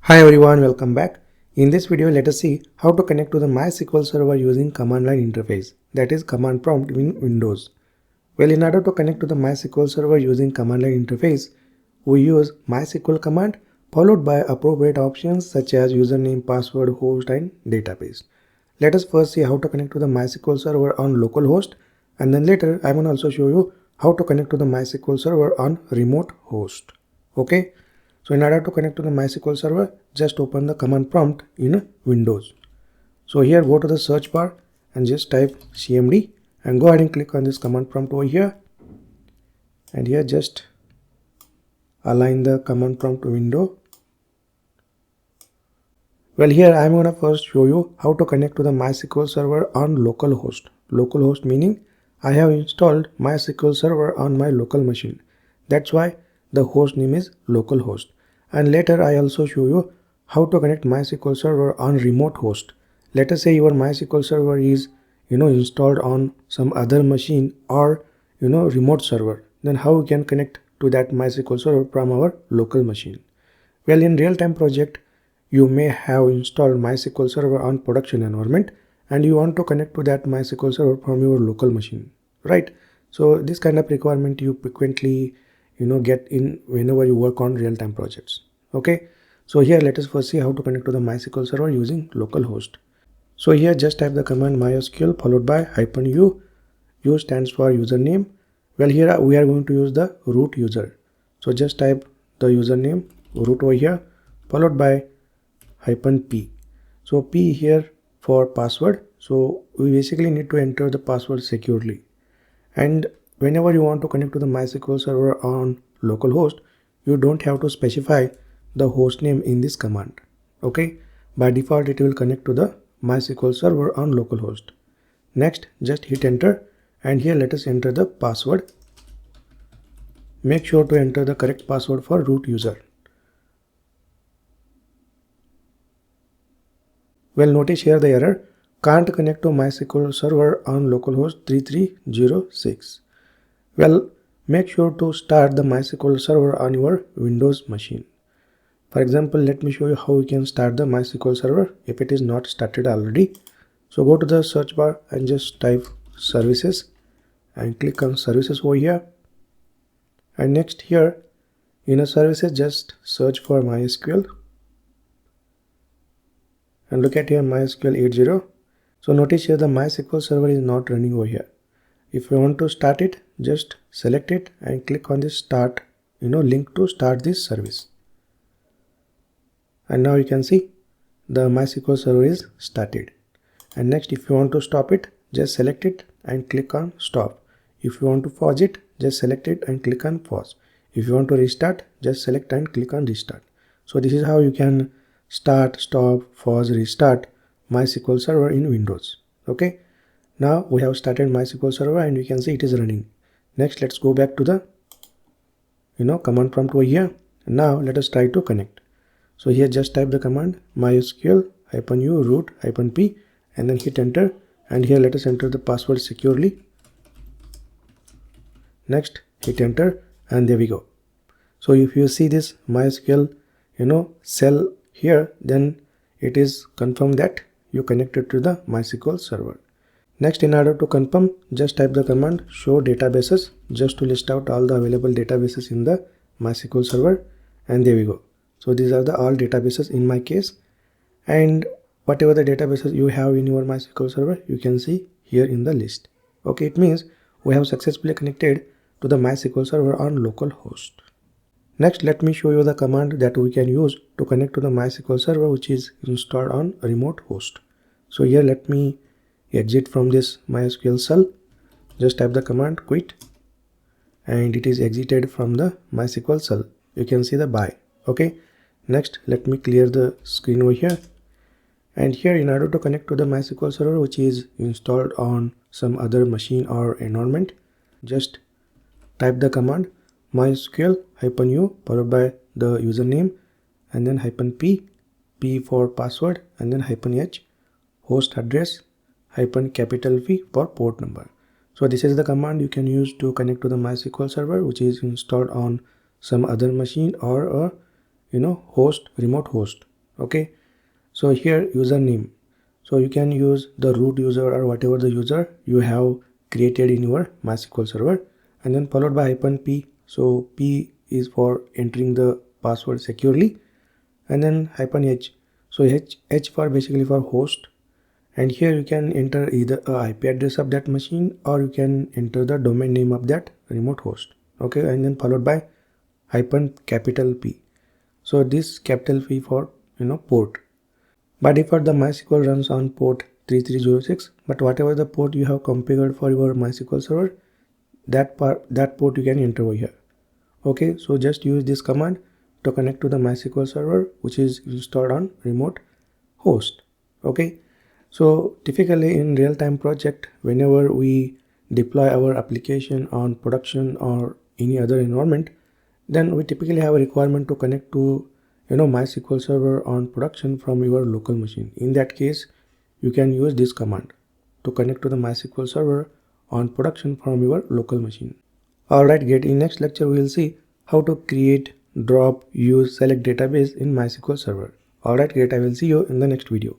Hi everyone, welcome back. In this video, let us see how to connect to the MySQL server using command line interface, that is command prompt in Windows. Well, in order to connect to the MySQL server using command line interface, we use MySQL command followed by appropriate options such as username, password, host and database. Let us first see how to connect to the MySQL server on localhost, and then later I will also show you how to connect to the MySQL server on remote host. Okay. So in order to connect to the MySQL server, just open the command prompt in Windows. So here go to the search bar and just type cmd and go ahead and click on this command prompt over here. And here just align the command prompt window. Well, here I'm going to first show you how to connect to the MySQL server on localhost. Localhost meaning I have installed MySQL server on my local machine. That's why the host name is localhost. And later I also show you how to connect MySQL server on remote host. Let us say your MySQL server is installed on some other machine or remote server. Then how we can connect to that MySQL server from our local machine? Well, in real-time project, you may have installed MySQL server on production environment and you want to connect to that MySQL server from your local machine, right? So this kind of requirement you frequently get in whenever you work on real-time projects. Okay, so here let us first see how to connect to the MySQL server using localhost. So here just type the command MySQL followed by -u. U stands for username. Well, here we are going to use the root user. So just type the username root over here followed by -p. So p here for password. So we basically need to enter the password securely. And whenever you want to connect to the MySQL server on localhost, you don't have to specify the host name in this command. Okay, by default it will connect to the MySQL server on localhost. Next, just hit enter and here let us enter the password. Make sure to enter the correct password for root user. Well, notice here the error, can't connect to MySQL server on localhost 3306. Well, make sure to start the MySQL server on your Windows machine. For example, let me show you how we can start the MySQL server if it is not started already. So go to the search bar and just type services and click on services over here. And next here in a services, just search for MySQL and look at here MySQL 80. So notice here the MySQL server is not running over here. If you want to start it, just select it and click on this start, link to start this service. And now you can see the MySQL server is started. And next, if you want to stop it, just select it and click on stop. If you want to pause it, just select it and click on pause. If you want to restart, just select and click on restart. So this is how you can start, stop, pause, restart MySQL server in Windows. Okay. Now we have started MySQL server and you can see it is running. Next, let's go back to the command prompt over here. And now let us try to connect. So here just type the command MySQL -u root -p and then hit enter. And here let us enter the password securely. Next, hit enter and there we go. So if you see this MySQL cell here, then it is confirmed that you connected to the MySQL server. Next, in order to confirm, just type the command show databases just to list out all the available databases in the MySQL server, and there we go. So these are the all databases in my case, and whatever the databases you have in your MySQL server, you can see here in the list. Okay, it means we have successfully connected to the MySQL server on localhost. Next, let me show you the command that we can use to connect to the MySQL server which is installed on a remote host. So here let me exit from this MySQL cell. Just type the command quit and it is exited from the MySQL cell. You can see the bye. Okay. Next, let me clear the screen over here. And here, in order to connect to the MySQL server which is installed on some other machine or environment, just type the command MySQL -u followed by the username and then -p, p for password and then -h, host address -V for port number. So this is the command you can use to connect to the MySQL server which is installed on some other machine or a remote host. Okay, so here username, so you can use the root user or whatever the user you have created in your MySQL server, and then followed by -p. So p is for entering the password securely, and then -h. So h for basically for host, and here you can enter either a IP address of that machine or you can enter the domain name of that remote host. Okay, and then followed by -P. So this capital P for port. By default the MySQL runs on port 3306, but whatever the port you have configured for your MySQL server, that port you can enter over here. Okay, so just use this command to connect to the MySQL server which is installed on remote host. Okay, so typically in real-time project, whenever we deploy our application on production or any other environment, then we typically have a requirement to connect to MySQL server on production from your local machine. In that case, you can use this command to connect to the MySQL server on production from your local machine. Alright, great. In next lecture we will see how to create, drop, use, select database in MySQL server. Alright, great. I will see you in the next video.